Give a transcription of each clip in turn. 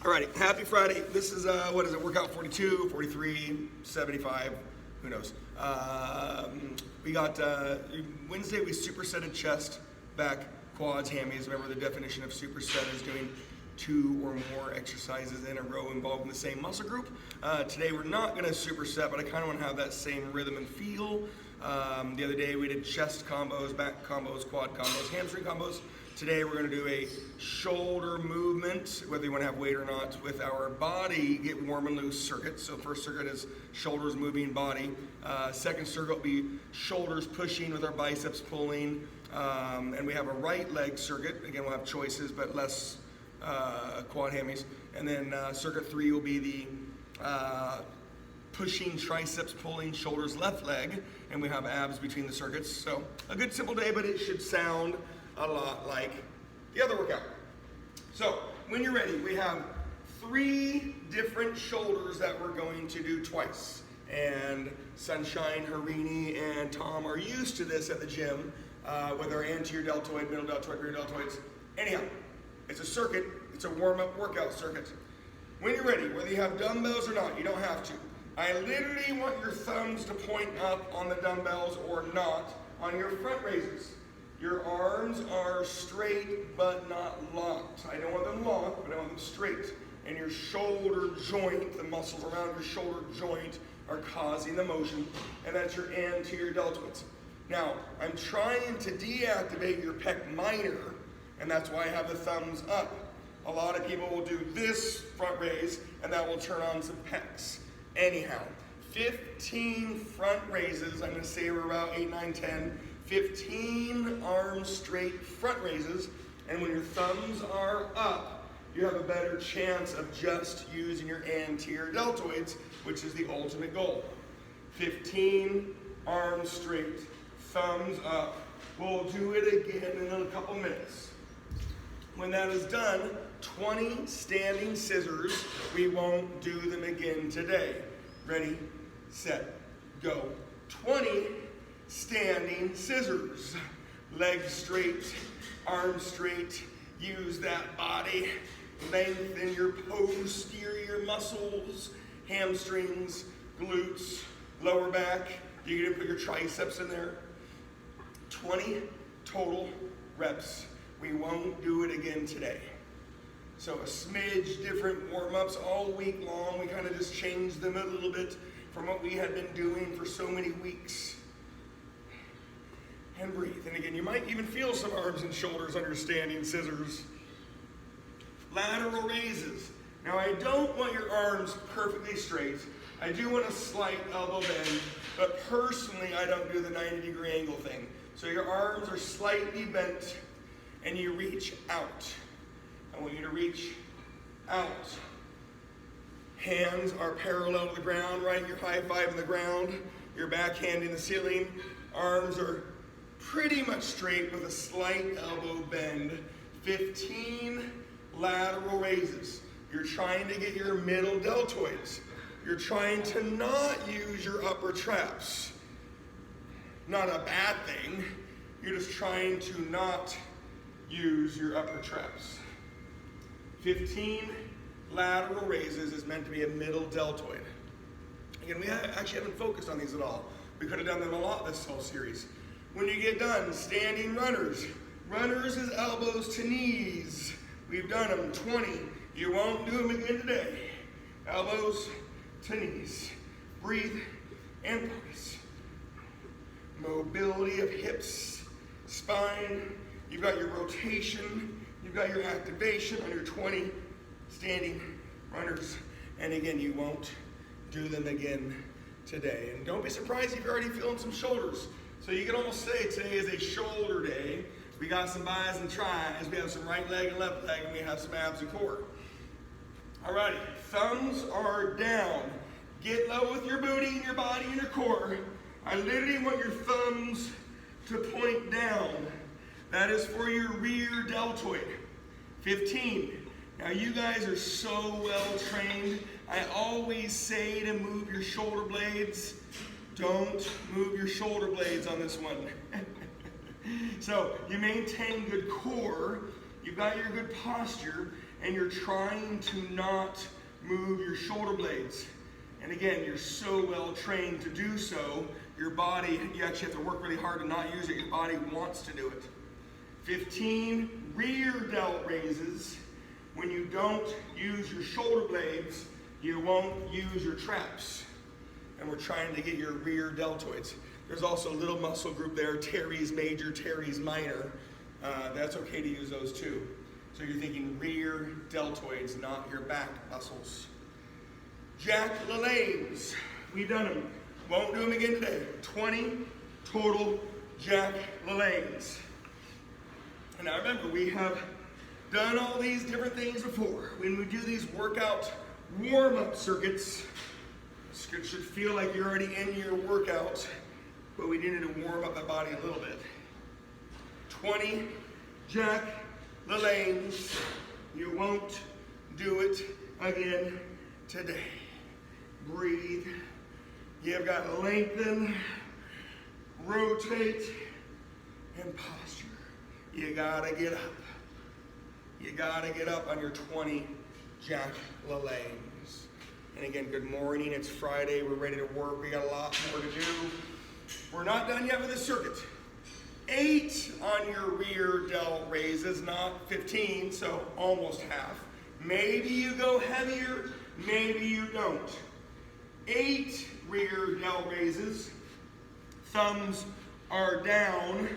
Alrighty, happy Friday. This is, what is it, workout 42, 43, 75, who knows. We got, Wednesday we supersetted chest, back, quads, hammies. Remember the definition of superset is doing 2 or more exercises in a row involving the same muscle group. Today we're not gonna superset, but I kinda wanna have that same rhythm and feel. The other day we did chest combos, back combos, quad combos, hamstring combos. Today we're going to do a shoulder movement, whether you want to have weight or not, with our body get warm and loose circuit. So first circuit is shoulders moving, body. Second circuit will be shoulders pushing with our biceps pulling. And we have a right leg circuit. Again, we'll have choices, but less quad hammies. And then circuit 3 will be the pushing, triceps pulling, shoulders, left leg. And we have abs between the circuits. So a good simple day, but it should sound a lot like the other workout. So when you're ready, we have 3 different shoulders that we're going to do twice. And Sunshine, Harini, and Tom are used to this at the gym with our anterior deltoid, middle deltoid, rear deltoids. Anyhow, it's a circuit. It's a warm-up workout circuit. When you're ready, whether you have dumbbells or not, you don't have to. I literally want your thumbs to point up on the dumbbells or not on your front raises. Your arms are straight but not locked. I don't want them locked, but I want them straight. And your shoulder joint, the muscles around your shoulder joint are causing the motion, and that's your anterior deltoids. Now, I'm trying to deactivate your pec minor, and that's why I have the thumbs up. A lot of people will do this front raise, and that will turn on some pecs. Anyhow, 15 front raises. I'm going to say we're about 8, 9, 10. 15 arms straight front raises, and when your thumbs are up, you have a better chance of just using your anterior deltoids, which is the ultimate goal. 15 arms straight, thumbs up. We'll do it again in a couple minutes. When that is done, 20 standing scissors. We won't do them again today. Ready, set, go. 20 standing scissors. Legs straight, arms straight. Use that body. Lengthen your posterior muscles, hamstrings, glutes, lower back. You're gonna put your triceps in there. 20 total reps. We won't do it again today. So a smidge different warm-ups all week long. We kind of just changed them a little bit from what we had been doing for so many weeks. And breathe. And again, you might even feel some arms and shoulders under standing scissors. Lateral raises. Now I don't want your arms perfectly straight. I do want a slight elbow bend, but personally I don't do the 90-degree angle thing. So your arms are slightly bent and you reach out. I want you to reach out. Hands are parallel to the ground, right? You're high-fiving the ground. Your backhand in the ceiling. Arms are pretty much straight with a slight elbow bend. 15 lateral raises. You're trying to get your middle deltoids. You're trying to not use your upper traps. Not a bad thing. You're just trying to not use your upper traps. 15 lateral raises is meant to be a middle deltoid. Again, we actually haven't focused on these at all. We could have done them a lot this whole series. When you get done, standing runners. Runners is elbows to knees. We've done them 20. You won't do them again today. Elbows to knees. Breathe and focus. Mobility of hips, spine. You've got your rotation. You've got your activation on your 20 standing runners. And again, you won't do them again today. And don't be surprised if you're already feeling some shoulders. So you can almost say today is a shoulder day. We got some bis and tris. We have some right leg and left leg, and we have some abs and core. Alrighty, thumbs are down. Get low with your booty and your body and your core. I literally want your thumbs to point down. That is for your rear deltoid. 15. Now you guys are so well trained. I always say to move your shoulder blades. Don't move your shoulder blades on this one. So you maintain good core, you've got your good posture, and you're trying to not move your shoulder blades. And again, you're so well trained to do so, your body, you actually have to work really hard to not use it. Your body wants to do it. 15 rear delt raises. When you don't use your shoulder blades, you won't use your traps. And we're trying to get your rear deltoids. There's also a little muscle group there, teres major, teres minor. That's okay to use those too. So you're thinking rear deltoids, not your back muscles. Jack LaLanne's. We've done them. Won't do them again today. 20 total Jack LaLanne's. And now remember, we have done all these different things before. When we do these workout warm-up circuits, it should feel like you're already in your workout, but we needed to warm up the body a little bit. 20 Jack LaLanne's. You won't do it again today. Breathe. You've got to lengthen, rotate, and posture. You gotta get up. You gotta get up on your 20 Jack LaLanne's. And again, good morning. It's Friday. We're ready to work. We got a lot more to do. We're not done yet with this circuit. 8 on your rear delt raises, not 15, so almost half. Maybe you go heavier, maybe you don't. 8 rear delt raises. Thumbs are down.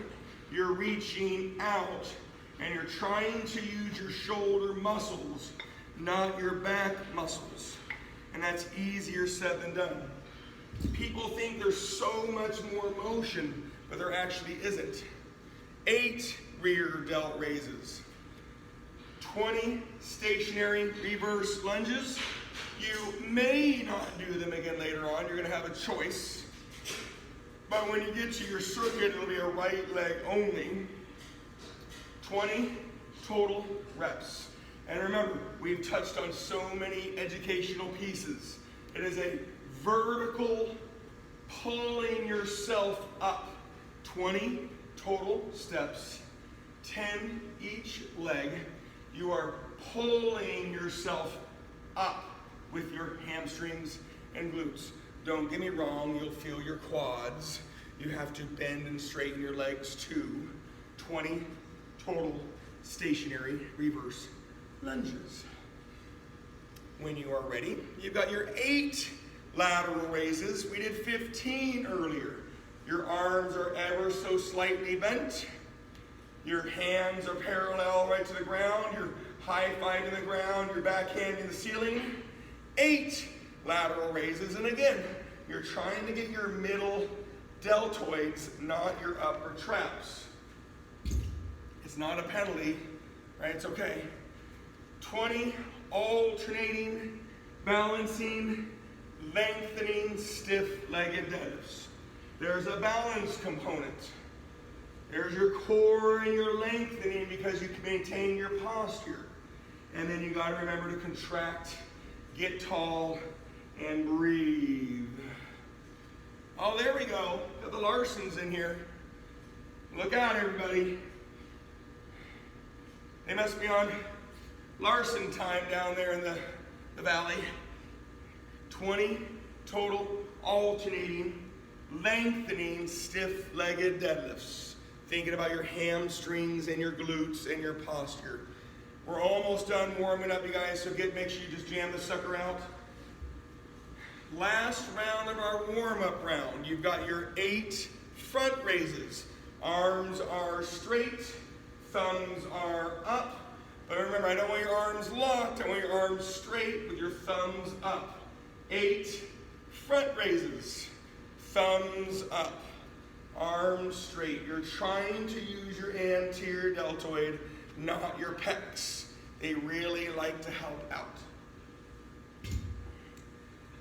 You're reaching out, and you're trying to use your shoulder muscles, not your back muscles. And that's easier said than done. People think there's so much more motion, but there actually isn't. 8 rear delt raises. 20 stationary reverse lunges. You may not do them again later on. You're gonna have a choice. But when you get to your circuit, it'll be a right leg only. 20 total reps. And remember, we've touched on so many educational pieces. It is a vertical pulling yourself up. 20 total steps, 10 each leg. You are pulling yourself up with your hamstrings and glutes. Don't get me wrong, you'll feel your quads. You have to bend and straighten your legs too. 20 total stationary reverse lunges. When you are ready, you've got your 8 lateral raises. We did 15 earlier. Your arms are ever so slightly bent. Your hands are parallel right to the ground. You're high-fiving the ground. Your backhand in the ceiling. 8 lateral raises. And again, you're trying to get your middle deltoids, not your upper traps. It's not a penalty, right? It's okay. 20 alternating, balancing, lengthening, stiff-legged deadlifts. There's a balance component. There's your core and your lengthening because you can maintain your posture. And then you got to remember to contract, get tall, and breathe. Oh, there we go. Got the Larsons in here. Look out, everybody. They must be on Larson time down there in the valley. 20 total alternating, lengthening, stiff-legged deadlifts. Thinking about your hamstrings and your glutes and your posture. We're almost done warming up, you guys, so make sure you just jam the sucker out. Last round of our warm-up round. You've got your 8 front raises. Arms are straight, thumbs are up. But remember, I don't want your arms locked. I want your arms straight with your thumbs up. 8 front raises. Thumbs up. Arms straight. You're trying to use your anterior deltoid, not your pecs. They really like to help out.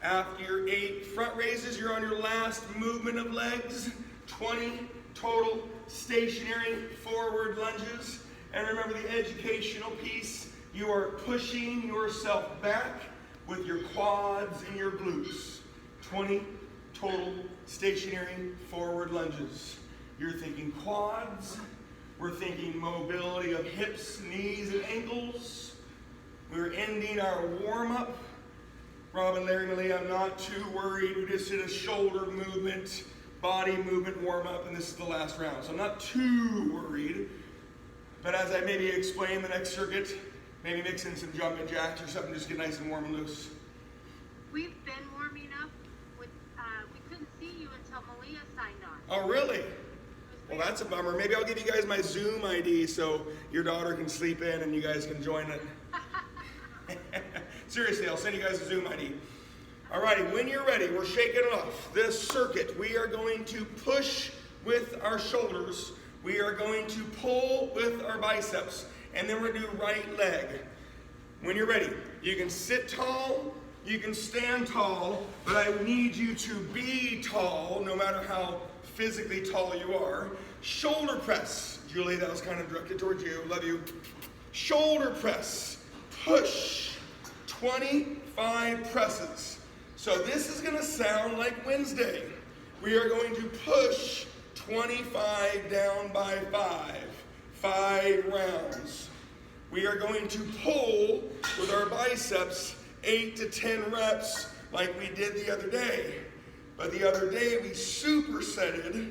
After your 8 front raises, you're on your last movement of legs. 20 total stationary forward lunges. And remember the educational piece, you are pushing yourself back with your quads and your glutes. 20 total stationary forward lunges. You're thinking quads. We're thinking mobility of hips, knees, and ankles. We're ending our warm-up. Robin, Larry, Malia, I'm not too worried. We just did a shoulder movement, body movement warm-up, and this is the last round. So I'm not too worried. But as I maybe explain the next circuit, maybe mix in some jumping jacks or something, just get nice and warm and loose. We've been warming up. We couldn't see you until Malia signed on. Oh, really? Well, that's a bummer. Maybe I'll give you guys my Zoom ID so your daughter can sleep in and you guys can join it. Seriously, I'll send you guys a Zoom ID. All righty, when you're ready, we're shaking it off. This circuit, we are going to push with our shoulders. We are going to pull with our biceps. And then we're going to do right leg. When you're ready, you can sit tall, you can stand tall, but I need you to be tall, no matter how physically tall you are. Shoulder press. Julie, that was kind of directed towards you. Love you. Shoulder press. Push. 25 presses. So this is going to sound like Wednesday. We are going to push 25 down by 5 rounds. We are going to pull with our biceps 8 to 10 reps like we did the other day. But the other day we supersetted,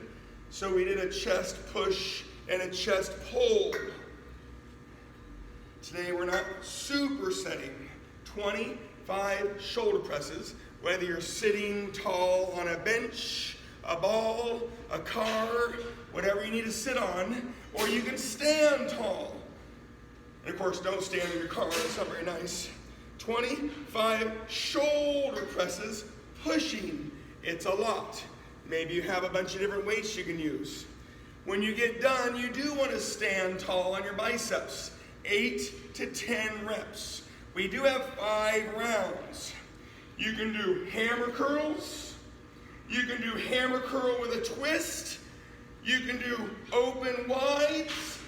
so we did a chest push and a chest pull. Today we're not supersetting. 25 shoulder presses, whether you're sitting tall on a bench, a ball, a car, whatever you need to sit on, or you can stand tall. And of course, don't stand in your car, that's not very nice. 25 shoulder presses, pushing. It's a lot. Maybe you have a bunch of different weights you can use. When you get done, you do want to stand tall on your biceps. 8 to 10 reps. We do have 5 rounds. You can do hammer curls. You can do hammer curl with a twist. You can do open wides.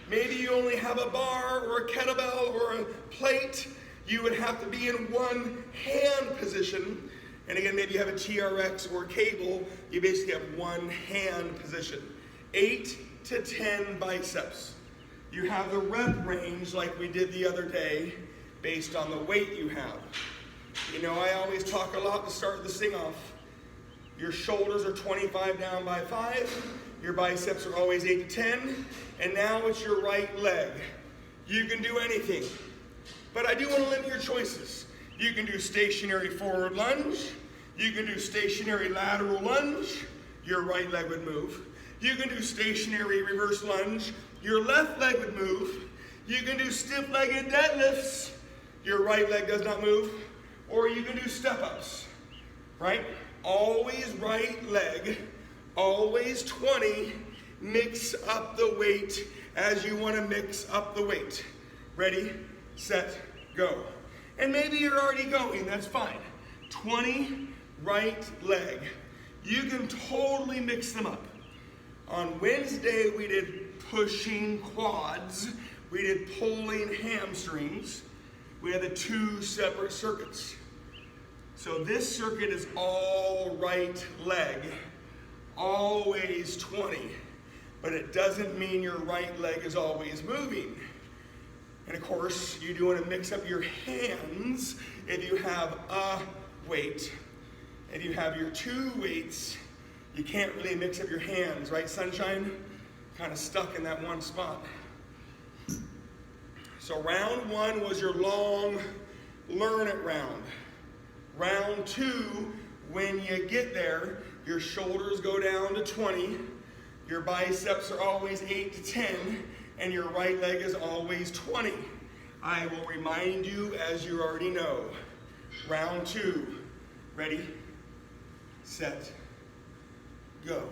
Maybe you only have a bar or a kettlebell or a plate. You would have to be in one hand position. And again, maybe you have a TRX or a cable. You basically have one hand position. 8 to 10 biceps. You have the rep range like we did the other day based on the weight you have. You know, I always talk a lot to start this thing off. Your shoulders are 25 down by 5. Your biceps are always 8 to 10. And now it's your right leg. You can do anything. But I do want to limit your choices. You can do stationary forward lunge. You can do stationary lateral lunge. Your right leg would move. You can do stationary reverse lunge. Your left leg would move. You can do stiff-legged deadlifts. Your right leg does not move. Or you can do step-ups, right? Always right leg, always 20. Mix up the weight as you want to mix up the weight. Ready, set, go. And maybe you're already going, that's fine. 20 right leg. You can totally mix them up. On Wednesday, we did pushing quads. We did pulling hamstrings. We had the 2 separate circuits. So this circuit is all right leg, always 20. But it doesn't mean your right leg is always moving. And of course, you do want to mix up your hands if you have a weight. If you have your 2 weights, you can't really mix up your hands, right, Sunshine? Kind of stuck in that one spot. So round 1 was your long learn it round. Round 2, when you get there, your shoulders go down to 20, your biceps are always 8 to 10, and your right leg is always 20. I will remind you as you already know. Round 2, ready, set, go.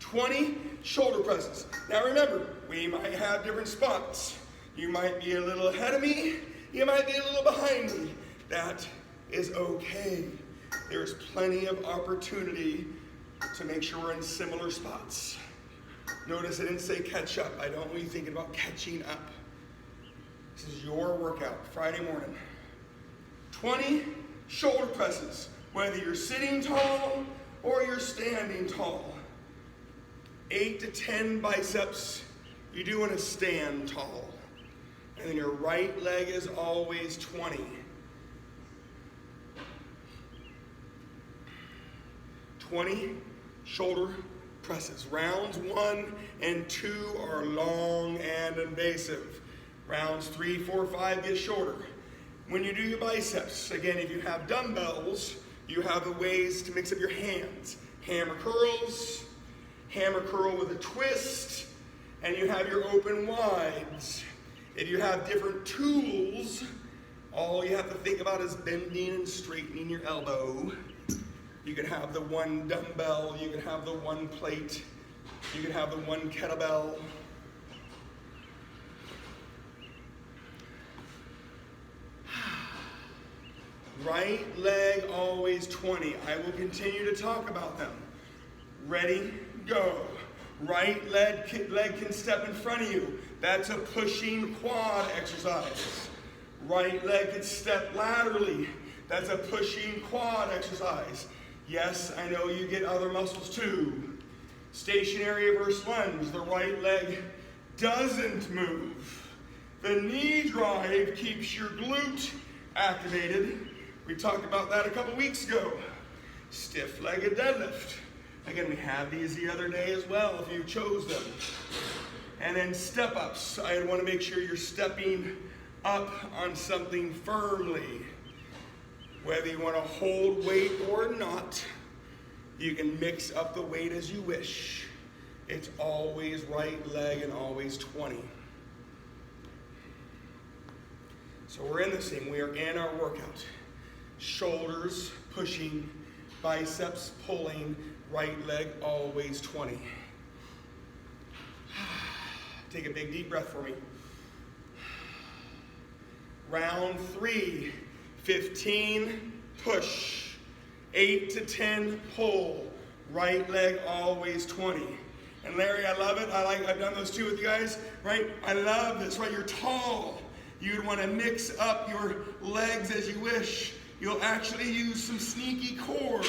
20 shoulder presses. Now remember, we might have different spots. You might be a little ahead of me, you might be a little behind me. That is okay. There's plenty of opportunity to make sure we're in similar spots. Notice I didn't say catch up. I don't want you thinking about catching up. This is your workout, Friday morning. 20 shoulder presses, whether you're sitting tall or you're standing tall. 8 to 10 biceps. You do want to stand tall. And then your right leg is always 20. 20 shoulder presses. Rounds 1 and 2 are long and invasive. Rounds 3, 4, 5 get shorter. When you do your biceps, again, if you have dumbbells, you have the ways to mix up your hands. Hammer curls, hammer curl with a twist, and you have your open wides. If you have different tools, all you have to think about is bending and straightening your elbow. You could have the one dumbbell, you could have the one plate, you could have the one kettlebell. Right leg always 20. I will continue to talk about them. Ready, go. Right leg can step in front of you. That's a pushing quad exercise. Right leg can step laterally. That's a pushing quad exercise. Yes, I know you get other muscles too. Stationary reverse lunge. The right leg doesn't move. The knee drive keeps your glute activated. We talked about that a couple weeks ago. Stiff-legged deadlift. Again, we had these the other day as well if you chose them. And then step-ups. I want to make sure you're stepping up on something firmly. Whether you want to hold weight or not, you can mix up the weight as you wish. It's always right leg and always 20. So we're in this thing. We are in our workout. Shoulders pushing, biceps pulling, right leg always 20. Take a big deep breath for me. Round 3, 15 push, 8 to 10 pull, right leg always 20. And Larry, I love it. I've done those too with you guys, right? I love this, right? You're tall. You'd want to mix up your legs as you wish. You'll actually use some sneaky core.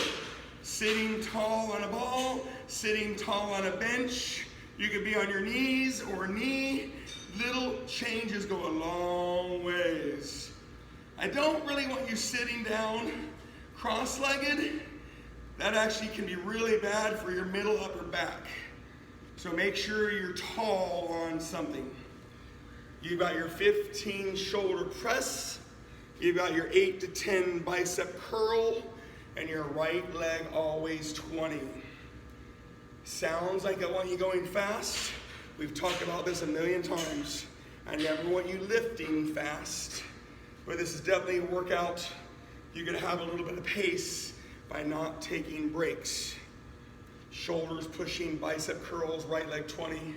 Sitting tall on a ball, sitting tall on a bench. You could be on your knees or knee. Little changes go a long ways. I don't really want you sitting down cross-legged. That actually can be really bad for your middle upper back. So make sure you're tall on something. You've got your 15 shoulder press. You've got your 8 to 10 bicep curl. And your right leg always 20. Sounds like I want you going fast. We've talked about this a million times. I never want you lifting fast. But this is definitely a workout. You're going to have a little bit of pace by not taking breaks. Shoulders pushing, bicep curls, right leg 20.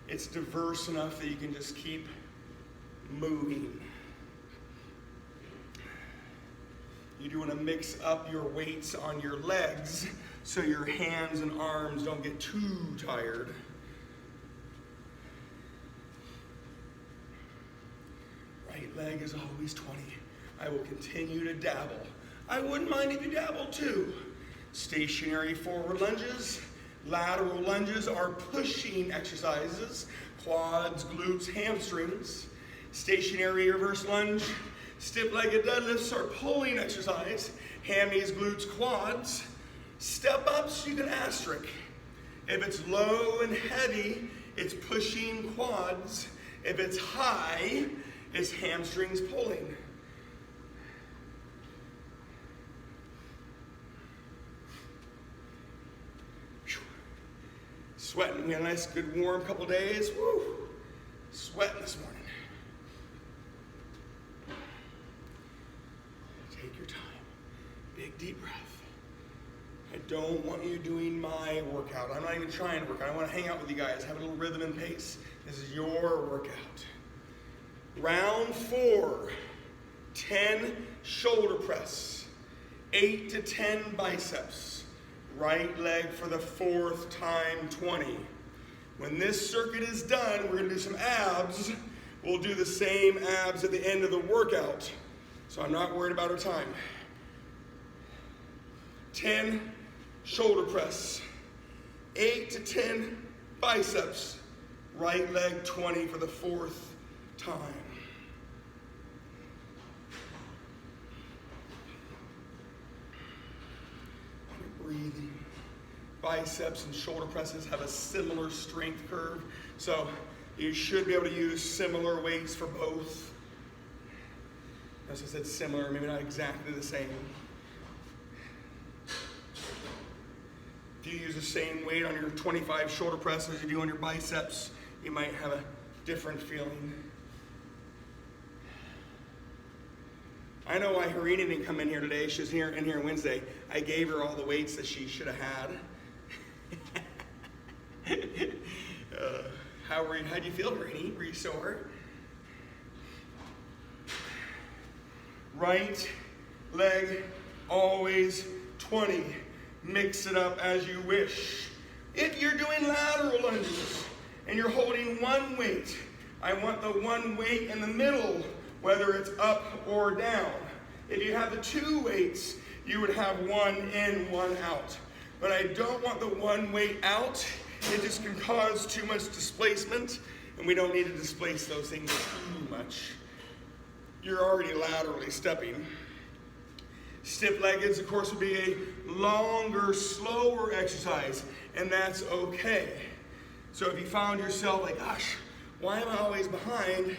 It's diverse enough that you can just keep moving. You do want to mix up your weights on your legs so your hands and arms don't get too tired. Right leg is always 20. I will continue to dabble. I wouldn't mind if you dabble too. Stationary forward lunges. Lateral lunges are pushing exercises. Quads, glutes, hamstrings. Stationary reverse lunge. Stiff-legged deadlifts are pulling exercise. Hammies, glutes, quads. Step-ups, you can asterisk. If it's low and heavy, it's pushing quads. If it's high, it's hamstrings pulling. Sweating. We had a nice, good, warm couple days. Woo! Sweating this morning. Take your time. Big, deep breath. I don't want you doing my workout. I'm not even trying to work out. I want to hang out with you guys, have a little rhythm and pace. This is your workout. Round 4, 10 shoulder press, 8 to 10 biceps. Right leg for the 4th time, 20. When this circuit is done, we're going to do some abs. We'll do the same abs at the end of the workout. So I'm not worried about our time. 10 shoulder press, 8 to 10 biceps. Right leg 20 for the 4th time. breathing. Biceps and shoulder presses have a similar strength curve, so you should be able to use similar weights for both. As I said, similar, maybe not exactly the same. If you use the same weight on your 25 shoulder press as you do on your biceps, you might have a different feeling. I know why Harina didn't come in here today. She was in here Wednesday. I gave her all the weights that she should have had. How do you feel, Harina? Were you sore? Right leg, always 20. Mix it up as you wish. If you're doing lateral lunges and you're holding one weight, I want the one weight in the middle, whether it's up or down. If you have the two weights, you would have one in, one out. But I don't want the one weight out. It just can cause too much displacement, and we don't need to displace those things too much. You're already laterally stepping. Stiff-leggeds, of course, would be a longer, slower exercise, and that's okay. So if you found yourself like, gosh, why am I always behind?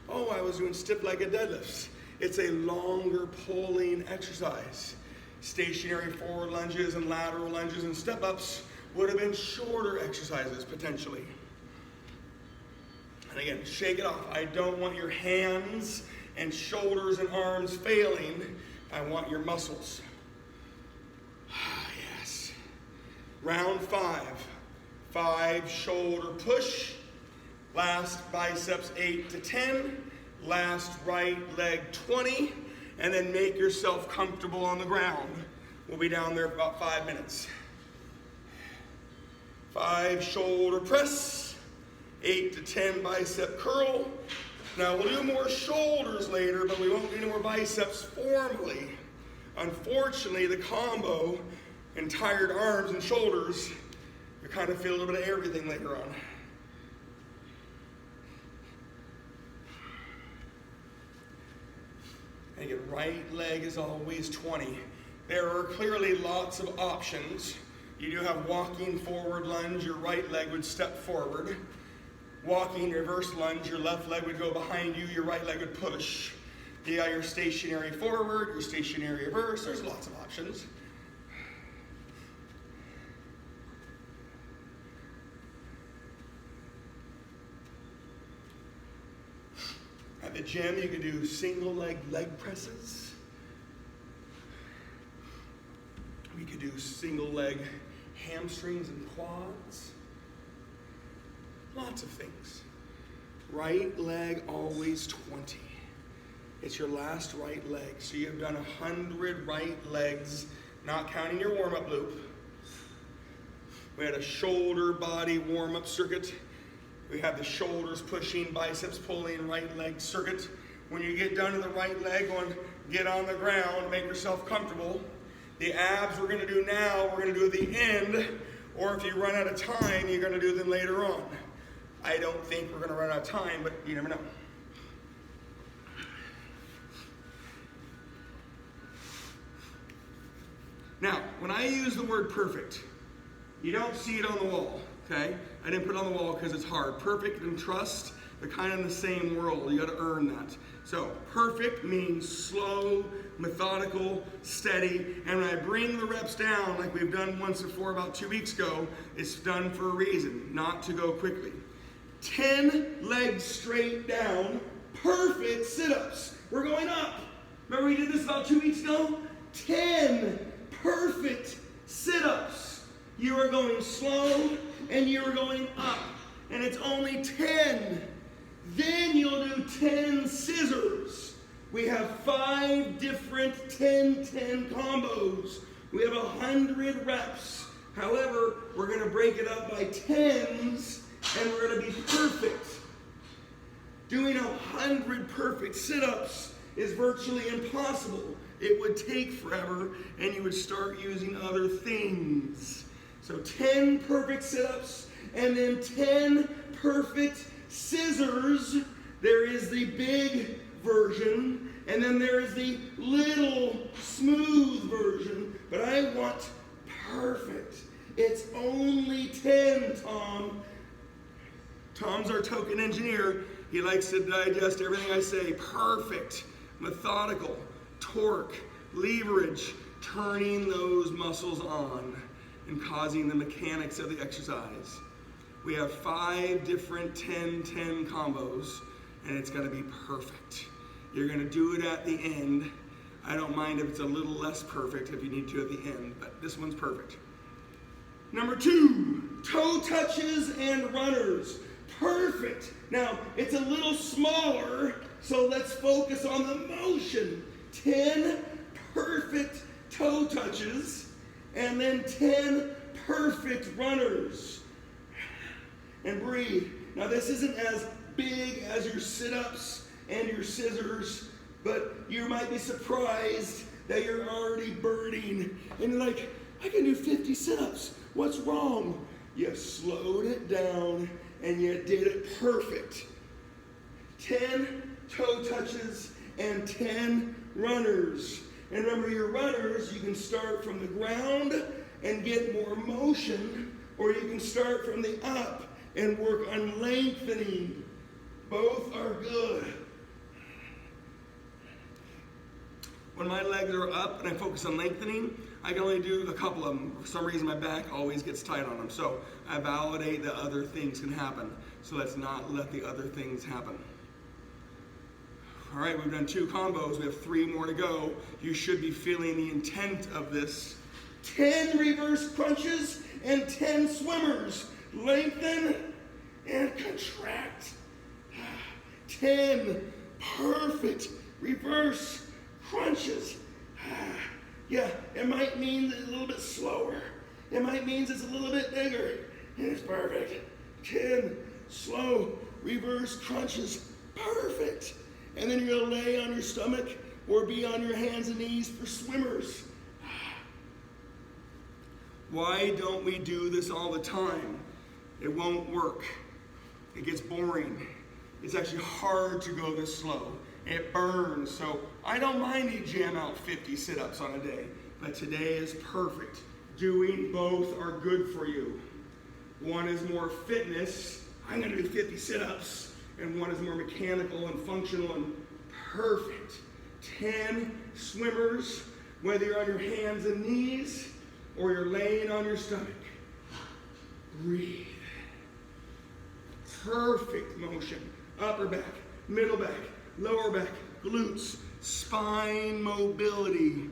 Oh, I was doing stiff-legged deadlifts. It's a longer pulling exercise. Stationary forward lunges and lateral lunges and step-ups would have been shorter exercises, potentially. And again, shake it off. I don't want your hands and shoulders and arms failing. I want your muscles. Yes. Round 5. 5 shoulder push. Last biceps 8 to 10. Last right leg 20. And then make yourself comfortable on the ground. We'll be down there for about 5 minutes. 5 shoulder press. 8 to 10 bicep curl. Now we'll do more shoulders later, but we won't do any more biceps formally. Unfortunately, the combo and tired arms and shoulders, you kind of feel a little bit of everything later on. And again, right leg is always 20. There are clearly lots of options. You do have walking forward lunge, your right leg would step forward. Walking reverse lunge, your left leg would go behind you, your right leg would push. You got your stationary forward, your stationary reverse, there's lots of options. At the gym, you can do single leg presses. We could do single leg hamstrings and quads. Lots of things. Right leg always 20. It's your last right leg. So you've done 100 right legs, not counting your warm-up loop. We had a shoulder body warm-up circuit. We have the shoulders pushing, biceps pulling, right leg circuit. When you get done to the right leg, get on the ground, make yourself comfortable. The abs we're going to do now, we're going to do at the end, or if you run out of time, you're going to do them later on. I don't think we're going to run out of time, but you never know. Now, when I use the word perfect, you don't see it on the wall, okay? I didn't put it on the wall because it's hard. Perfect and trust, they're kind of in the same world. You got to earn that. So, perfect means slow, methodical, steady, and when I bring the reps down, like we've done once before about 2 weeks ago, it's done for a reason, not to go quickly. 10 legs straight down, perfect sit-ups. We're going up. Remember we did this about 2 weeks ago? 10 perfect sit-ups. You are going slow and you are going up. And it's only 10. Then you'll do 10 scissors. We have 5 different 10-10 combos. We have 100 reps. However, we're going to break it up by 10s. And we're going to be perfect. Doing 100 perfect sit-ups is virtually impossible. It would take forever, and you would start using other things. So 10 perfect sit-ups, and then 10 perfect scissors. There is the big version, and then there is the little smooth version. But I want Perfect. It's only 10, Tom. Tom's our token engineer. He likes to digest everything I say. Perfect. Methodical. Torque. Leverage. Turning those muscles on and causing the mechanics of the exercise. We have 5 different 10-10 combos, and it's going to be perfect. You're going to do it at the end. I don't mind if it's a little less perfect if you need to at the end, but this one's perfect. Number 2, toe touches and runners. Perfect. Now, it's a little smaller, so let's focus on the motion. 10 perfect toe touches, and then 10 perfect runners. And breathe. Now, this isn't as big as your sit-ups and your scissors, but you might be surprised that you're already burning. And you're like, I can do 50 sit-ups. What's wrong? You slowed it down and you did it perfect. 10 toe touches and 10 runners. And remember, your runners, you can start from the ground and get more motion, or you can start from the up and work on lengthening. Both are good. When my legs are up and I focus on lengthening, I can only do a couple of them. For some reason, my back always gets tight on them. So I validate that other things can happen. So let's not let the other things happen. All right, we've done 2 combos. We have 3 more to go. You should be feeling the intent of this. 10 reverse crunches and 10 swimmers. Lengthen and contract. 10 perfect reverse crunches. Yeah, it might mean it's a little bit slower. It might mean it's a little bit bigger. And it's perfect. 10 slow reverse crunches. Perfect. And then you're going to lay on your stomach or be on your hands and knees for swimmers. Why don't we do this all the time? It won't work. It gets boring. It's actually hard to go this slow. It burns. So I don't mind you jam out 50 sit-ups on a day, but today is perfect. Doing both are good for you. One is more fitness. I'm going to do 50 sit-ups. And one is more mechanical and functional and perfect. 10 swimmers, whether you're on your hands and knees or you're laying on your stomach. Breathe. Perfect motion. Upper back, middle back, lower back, glutes, spine mobility.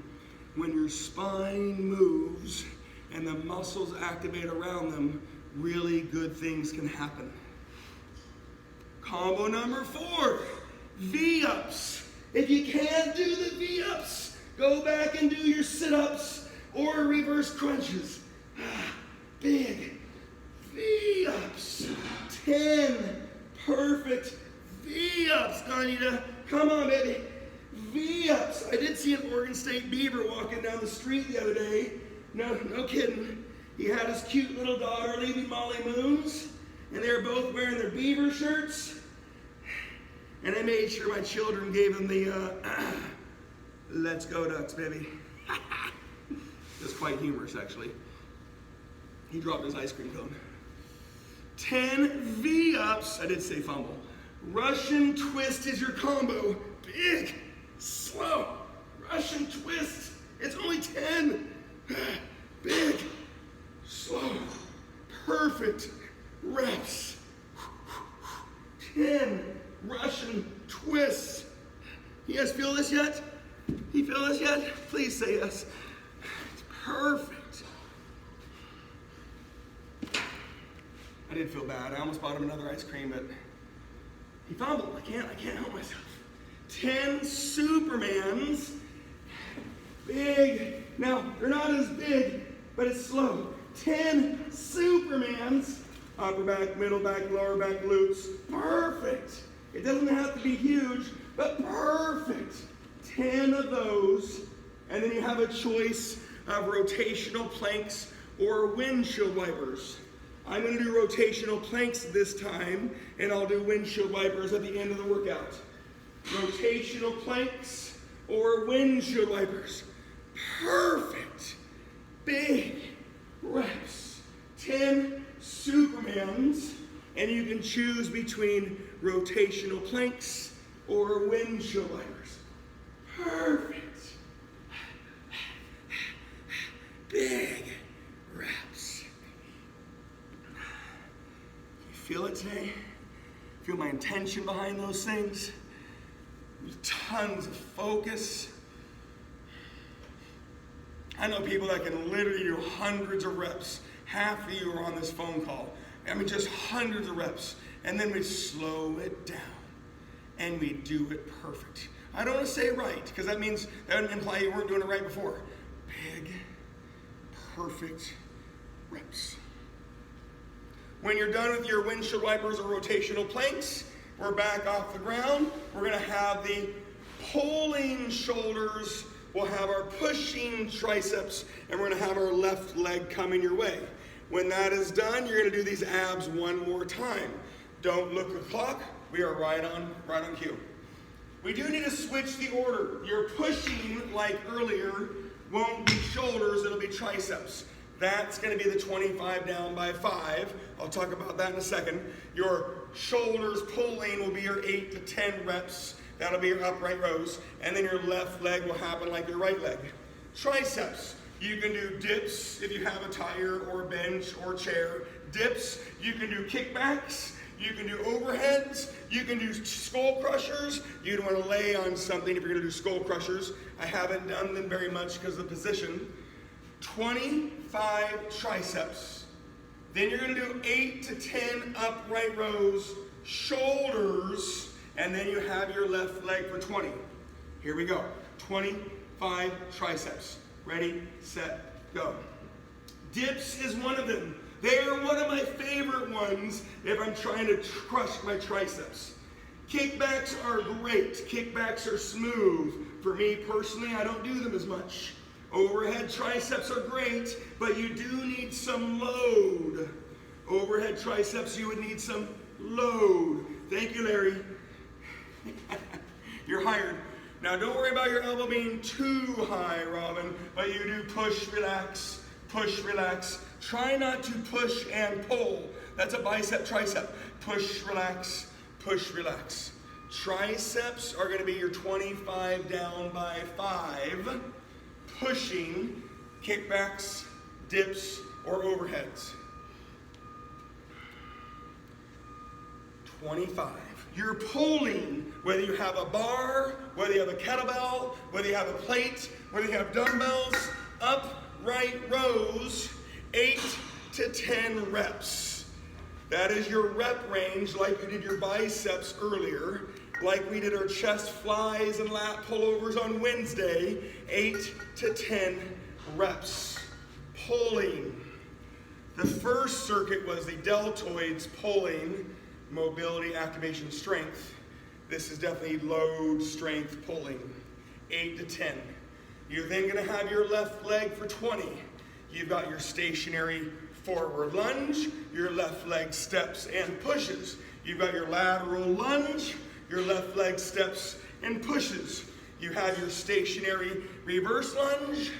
When your spine moves and the muscles activate around them, really good things can happen. Combo number 4, V-ups. If you can't do the V-ups, go back and do your sit-ups or reverse crunches. Big V-ups. 10 perfect V-ups, Donita. Come on, baby. V-ups. I did see an Oregon State beaver walking down the street the other day. No kidding. He had his cute little daughter leaving Molly Moons, and they were both wearing their beaver shirts. And I made sure my children gave him the, let's go Ducks, baby. It's quite humorous, actually. He dropped his ice cream cone. 10 V-ups, I did say fumble. Russian twist is your combo. Big, slow, Russian twist. It's only 10. Big, slow, perfect reps. 10 Russian twists. You guys feel this yet? You feel this yet? Please say yes. It's perfect. I did feel bad. I almost bought him another ice cream, but he fumbled. I can't help myself. 10 Supermans. Big. Now, they're not as big, but it's slow. 10 Supermans. Upper back, middle back, lower back, glutes. Perfect. It doesn't have to be huge, but perfect. 10 of those. And then you have a choice of rotational planks or windshield wipers. I'm going to do rotational planks this time, and I'll do windshield wipers at the end of the workout. Rotational planks or windshield wipers. Perfect. Big. reps. 10 Supermans, and you can choose between rotational planks or windshield wipers. Perfect. Big reps. You feel it today? Feel my intention behind those things? Tons of focus. I know people that can literally do hundreds of reps. Half of you are on this phone call. I mean, just hundreds of reps. And then we slow it down. And we do it perfect. I don't want to say right, because that means that would imply you weren't doing it right before. Big, perfect reps. When you're done with your windshield wipers or rotational planks, we're back off the ground. We're going to have the pulling shoulders. We'll have our pushing triceps, and we're going to have our left leg coming your way. When that is done, you're going to do these abs one more time. Don't look at the clock. We are right on cue. We do need to switch the order. Your pushing, like earlier, won't be shoulders, it'll be triceps. That's going to be the 25 down by 5. I'll talk about that in a second. Your shoulders pulling will be your 8 to 10 reps. That'll be your upright rows. And then your left leg will happen like your right leg. Triceps. You can do dips if you have a tire or bench or chair. Dips. You can do kickbacks. You can do overheads. You can do skull crushers. You'd want to lay on something if you're going to do skull crushers. I haven't done them very much because of the position. 25 triceps. Then you're going to do 8 to 10 upright rows, shoulders, and then you have your left leg for 20. Here we go. 25 triceps. Ready, set, go. Dips is one of them. They are one of my favorite ones if I'm trying to crush my triceps. Kickbacks are great. Kickbacks are smooth. For me personally, I don't do them as much. Overhead triceps are great, but you do need some load. Overhead triceps, you would need some load. Thank you, Larry. You're hired. Now, don't worry about your elbow being too high, Robin, but you do push, relax, push, relax. Try not to push and pull. That's a bicep, tricep. Push, relax, push, relax. Triceps are going to be your 25 down by 5. Pushing, kickbacks, dips, or overheads. 25. You're pulling, whether you have a bar, whether you have a kettlebell, whether you have a plate, whether you have dumbbells, upright rows, 8 to 10 reps. That is your rep range, like you did your biceps earlier, like we did our chest flies and lat pullovers on Wednesday, 8 to 10 reps. Pulling. The first circuit was the deltoids pulling, mobility, activation, strength. This is definitely load, strength, pulling. 8 to 10. You're then going to have your left leg for 20. You've got your stationary forward lunge, your left leg steps and pushes. You've got your lateral lunge, your left leg steps and pushes. You have your stationary reverse lunge.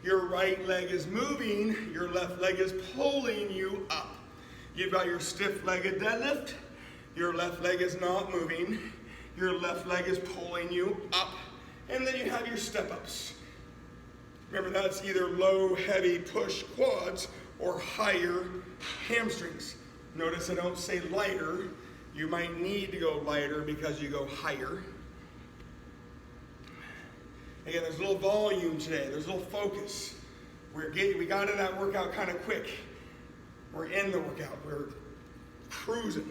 Your right leg is moving. Your left leg is pulling you up. You've got your stiff-legged deadlift. Your left leg is not moving. Your left leg is pulling you up. And then you have your step-ups. Remember, that's either low, heavy push quads or higher hamstrings. Notice I don't say lighter. You might need to go lighter because you go higher. Again, there's a little volume today. There's a little focus. We got in that workout kind of quick. We're in the workout. We're cruising.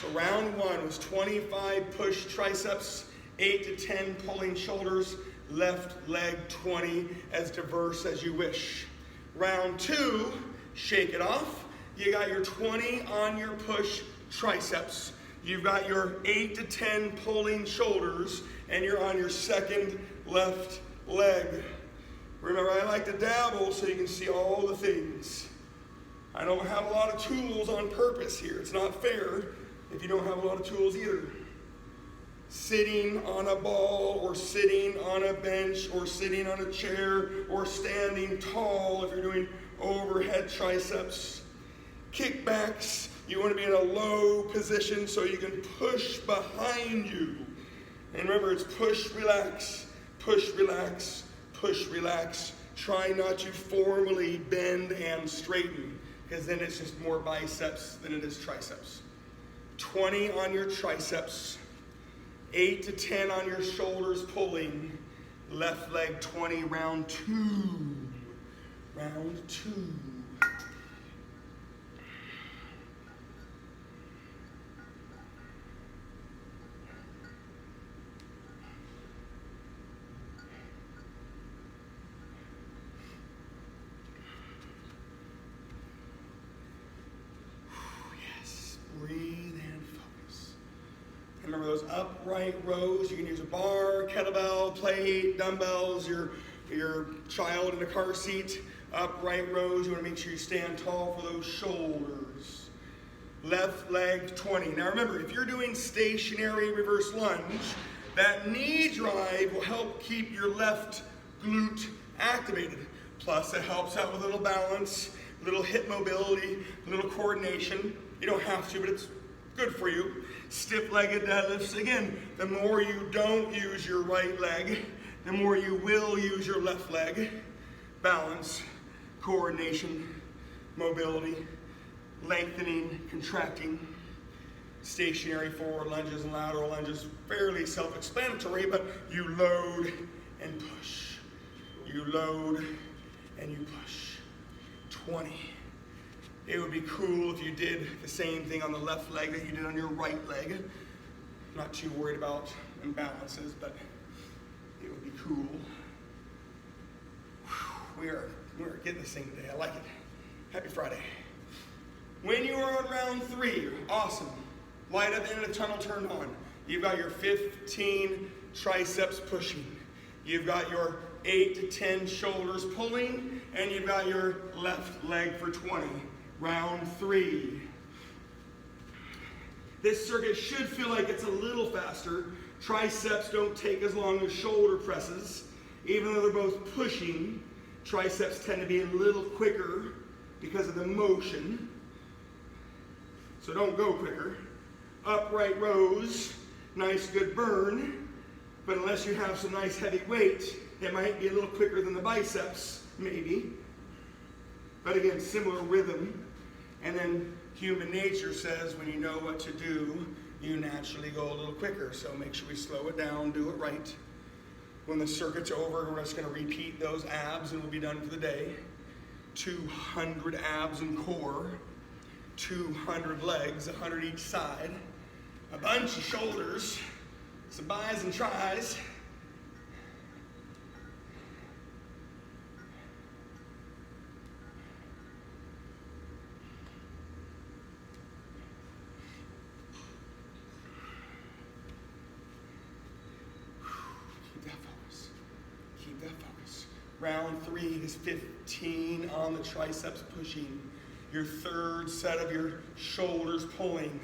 So round 1 was 25 push triceps, 8 to 10 pulling shoulders, left leg 20, as diverse as you wish. Round 2, shake it off. You got your 20 on your push triceps. You've got your 8 to 10 pulling shoulders, and you're on your second left leg. Remember, I like to dabble so you can see all the things. I don't have a lot of tools on purpose here. It's not fair if you don't have a lot of tools either. Sitting on a ball, or sitting on a bench, or sitting on a chair, or standing tall if you're doing overhead triceps. Kickbacks, you want to be in a low position so you can push behind you. And remember, it's push, relax, push, relax, push, relax. Try not to formally bend and straighten, because then it's just more biceps than it is triceps. 20 on your triceps, 8 to 10 on your shoulders pulling. Left leg 20, round 2. Round 2. Yes, breathe and focus. Remember those upright rows. You can use a bar, kettlebell, plate, dumbbells, your child in a car seat. Upright rows, you want to make sure you stand tall for those shoulders. Left leg 20. Now remember, if you're doing stationary reverse lunge, that knee drive will help keep your left glute activated. Plus it helps out with a little balance, a little hip mobility, a little coordination. You don't have to, but it's good for you. Stiff-legged deadlifts. Again, the more you don't use your right leg, the more you will use your left leg. Balance, coordination, mobility, lengthening, contracting. Stationary forward lunges and lateral lunges, fairly self-explanatory, but you load and push. You load and you push. 20. It would be cool if you did the same thing on the left leg that you did on your right leg. Not too worried about imbalances, but it would be cool. We are getting this thing today. I like it. Happy Friday. When you are on round 3, awesome. Light at the end of the tunnel turned on. You've got your 15 triceps pushing. You've got your 8 to 10 shoulders pulling, and you've got your left leg for 20. Round 3. This circuit should feel like it's a little faster. Triceps don't take as long as shoulder presses. Even though they're both pushing, triceps tend to be a little quicker because of the motion. So don't go quicker. Upright rows, nice good burn. But unless you have some nice heavy weight, it might be a little quicker than the biceps, maybe. But again, similar rhythm. And then human nature says when you know what to do, you naturally go a little quicker. So make sure we slow it down, do it right. When the circuit's over, we're just going to repeat those abs and we'll be done for the day. 200 abs and core, 200 legs, 100 each side, a bunch of shoulders, some bis and tris. Round 3 is 15 on the triceps pushing. Your third set of your shoulders pulling.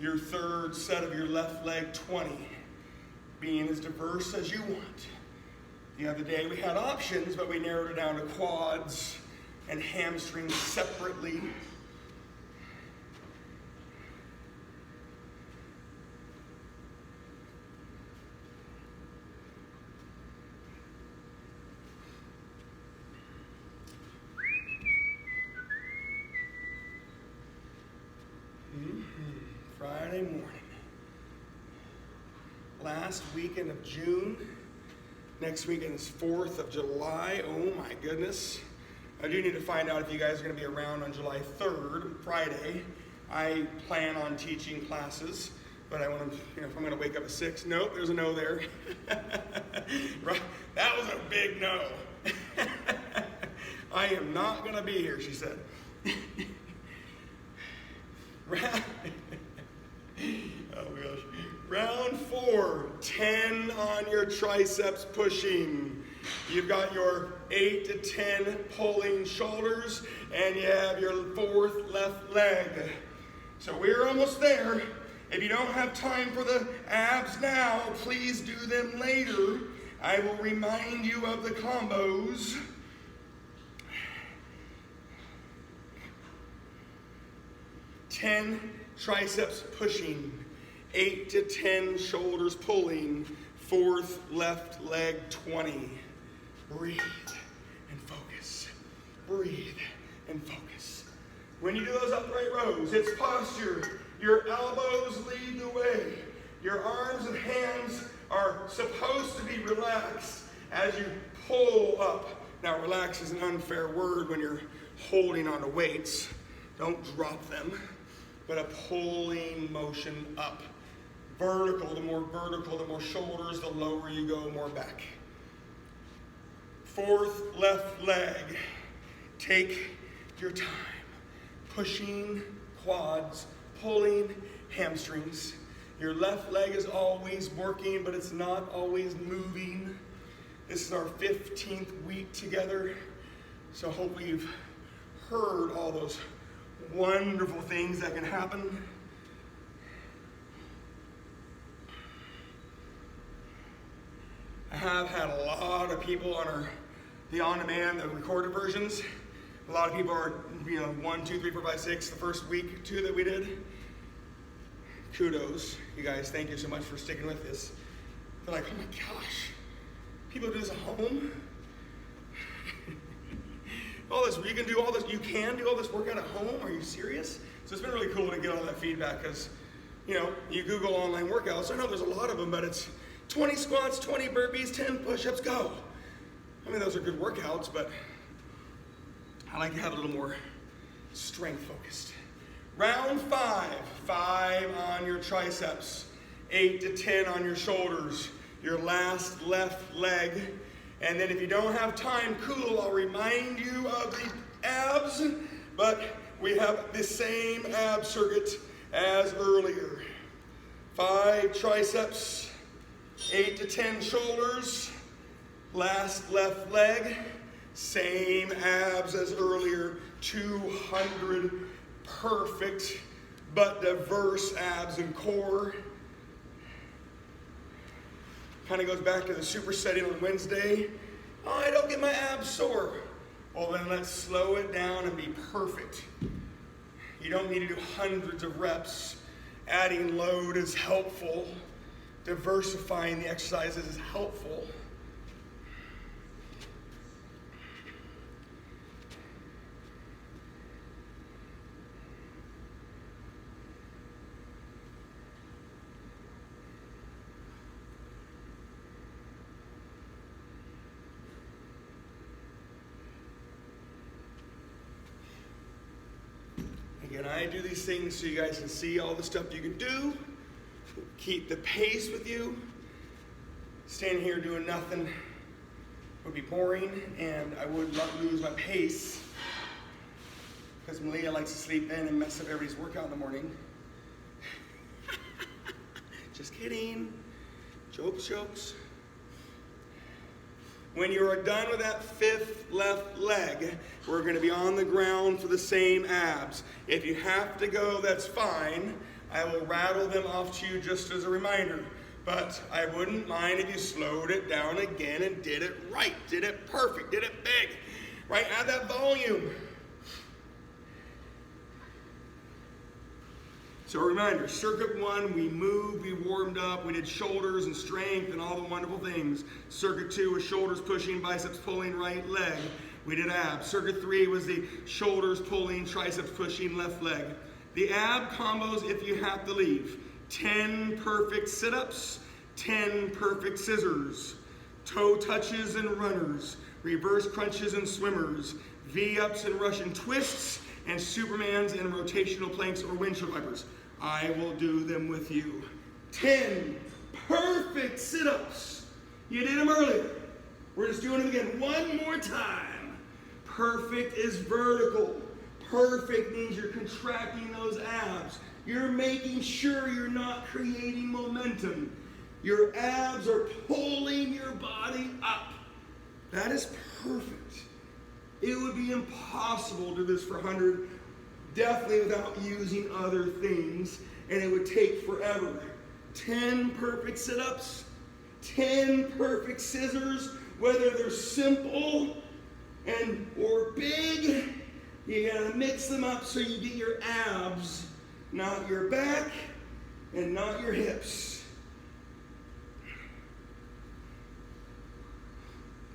Your third set of your left leg 20. Being as diverse as you want. The other day we had options, but we narrowed it down to quads and hamstrings separately. Friday morning. Last weekend of June. Next weekend is 4th of July. Oh my goodness. I do need to find out if you guys are going to be around on July 3rd, Friday. I plan on teaching classes, but I want to, if I'm going to wake up at 6. Nope, there's a no there. Right, that was a big no. I am not going to be here, she said. Oh my gosh. Round 4, 10 on your triceps pushing. You've got your 8 to 10 pulling shoulders, and you have your 4th left leg. So we're almost there. If you don't have time for the abs now, please do them later. I will remind you of the combos. 10 triceps pushing, 8 to 10 shoulders pulling, 4th left leg 20. Breathe and focus. Breathe and focus. When you do those upright rows, it's posture. Your elbows lead the way. Your arms and hands are supposed to be relaxed as you pull up. Now, relax is an unfair word when you're holding onto weights. Don't drop them, but a pulling motion up. Vertical, the more shoulders, the lower you go, more back. 4th left leg. Take your time. Pushing quads, pulling hamstrings. Your left leg is always working, but it's not always moving. This is our 15th week together, so hopefully you've heard all those wonderful things that can happen. I have had a lot of people on the on-demand, the recorded versions. A lot of people are, 1, 2, 3, 4, 5, 6, the first week, 2 that we did. Kudos, you guys. Thank you so much for sticking with this. They're like, oh my gosh, people do this at home? All this, you can do all this workout at home? Are you serious? So it's been really cool to get all that feedback because, you Google online workouts. I know there's a lot of them, but it's 20 squats, 20 burpees, 10 push-ups, go. I mean, those are good workouts, but I like to have a little more strength focused. Round 5, 5 on your triceps, 8 to 10 on your shoulders, your last left leg. And then if you don't have time, cool, I'll remind you of the abs, but we have the same ab circuit as earlier. 5 triceps, 8 to 10 shoulders, last left leg, same abs as earlier, 200 perfect but diverse abs and core. Kind of goes back to the supersetting on Wednesday. Oh, I don't get my abs sore. Well, then let's slow it down and be perfect. You don't need to do hundreds of reps. Adding load is helpful. Diversifying the exercises is helpful. Again, I do these things so you guys can see all the stuff you can do. Keep the pace with you. Standing here doing nothing would be boring, and I would lose my pace because Malia likes to sleep in and mess up everybody's workout in the morning. Just kidding. Jokes. When you are done with that 5th left leg, we're going to be on the ground for the same abs. If you have to go, that's fine. I will rattle them off to you just as a reminder. But I wouldn't mind if you slowed it down again and did it right, did it perfect, did it big. Right? Add that volume. So a reminder, circuit 1, we moved, we warmed up, we did shoulders and strength and all the wonderful things. Circuit 2 was shoulders pushing, biceps pulling, right leg. We did abs. Circuit 3 was the shoulders pulling, triceps pushing, left leg. The ab combos, if you have to leave. 10 perfect sit-ups, 10 perfect scissors, toe touches and runners, reverse crunches and swimmers, V-ups and Russian twists, and Supermans and rotational planks or windshield wipers. I will do them with you. 10 perfect sit-ups. You did them earlier. We're just doing them again one more time. Perfect is vertical. Perfect means you're contracting those abs. You're making sure you're not creating momentum. Your abs are pulling your body up. That is perfect. It would be impossible to do this for 100, definitely without using other things, and it would take forever. 10 perfect sit-ups, 10 perfect scissors, whether they're simple or big, you gotta mix them up so you get your abs not your back, and not your hips.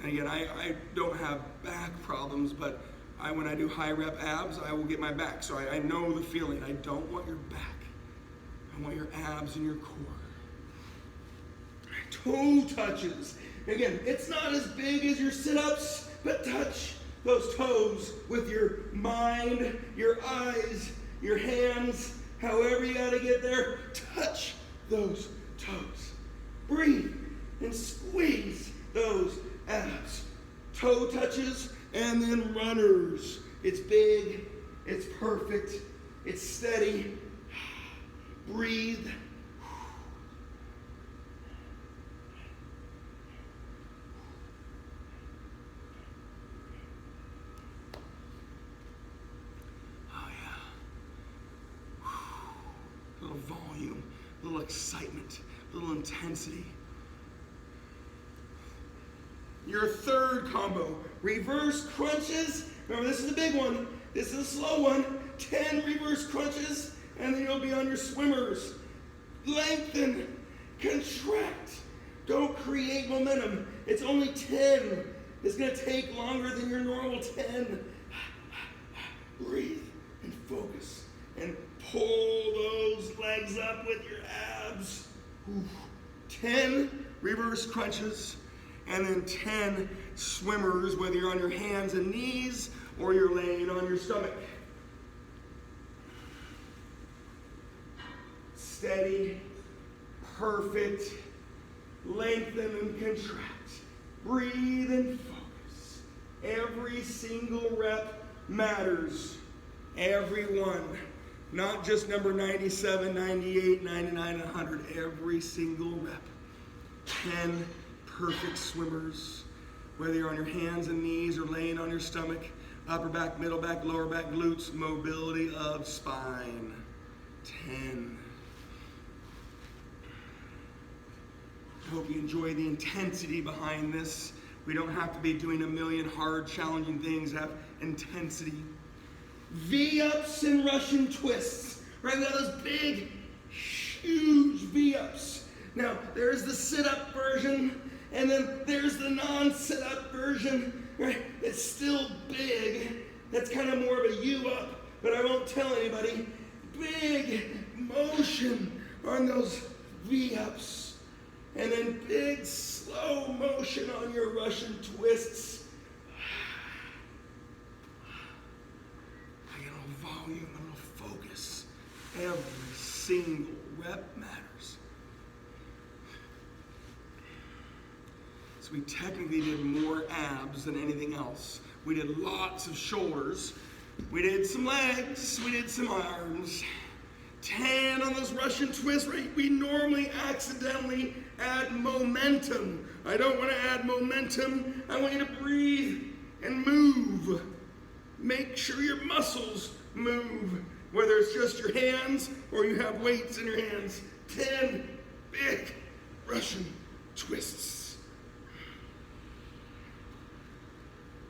And again, I don't have back problems, but when I do high rep abs, I will get my back. So I know the feeling. I don't want your back. I want your abs and your core. Toe touches. Again, it's not as big as your sit-ups, but touch those toes with your mind, your eyes, your hands, however you gotta get there. Touch those toes. Breathe and squeeze those abs. Toe touches and then runners. It's big, it's perfect, it's steady. Breathe. Oh yeah. A little volume, a little excitement, a little intensity. Your third combo, reverse crunches. Remember, this is the big one. This is a slow one. 10 reverse crunches, and then you'll be on your swimmers. Lengthen, contract. Don't create momentum. It's only 10. It's going to take longer than your normal 10. Breathe and focus and pull those legs up with your abs. 10 reverse crunches. And then 10 swimmers, whether you're on your hands and knees or you're laying on your stomach. Steady, perfect, lengthen and contract. Breathe and focus. Every single rep matters. Every one. Not just number 97, 98, 99, 100. Every single rep. 10 perfect swimmers, whether you're on your hands and knees or laying on your stomach, upper back, middle back, lower back, glutes, mobility of spine. 10. I hope you enjoy the intensity behind this. We don't have to be doing a million hard, challenging things to have intensity. V-ups and Russian twists. Right now, those big, huge V-ups. Now, there's the sit-up version, and then there's the non-sit-up version, right? It's still big. That's kind of more of a U-up, but I won't tell anybody. Big motion on those V-ups. And then big slow motion on your Russian twists. I get a little volume, a little focus. Every single rep matters. So we technically did more abs than anything else. We did lots of shoulders. We did some legs. We did some arms. 10 on those Russian twists, right? We normally accidentally add momentum. I don't want to add momentum. I want you to breathe and move. Make sure your muscles move, whether it's just your hands or you have weights in your hands. 10 big Russian twists.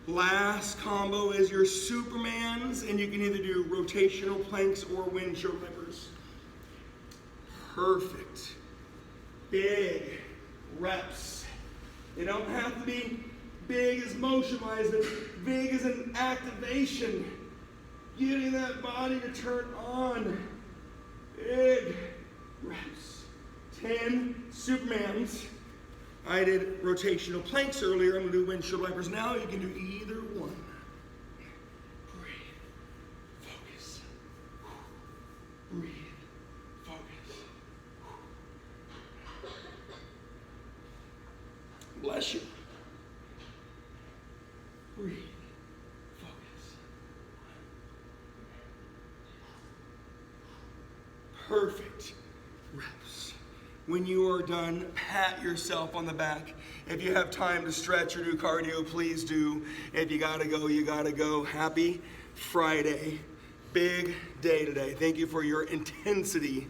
Last combo is your Supermans, and you can either do rotational planks or windshield wipers. Perfect. Big reps. They don't have to be big as motion-wise, but big as an activation. Getting that body to turn on. Big reps. 10 Supermans. I did rotational planks earlier. I'm going to do windshield wipers now. You can do either one. Breathe. Focus. Breathe. Focus. Bless you. Breathe. Focus. Perfect reps. When you are done, pat yourself on the back. If you have time to stretch or do cardio, please do. If you gotta go, you gotta go. Happy Friday. Big day today. Thank you for your intensity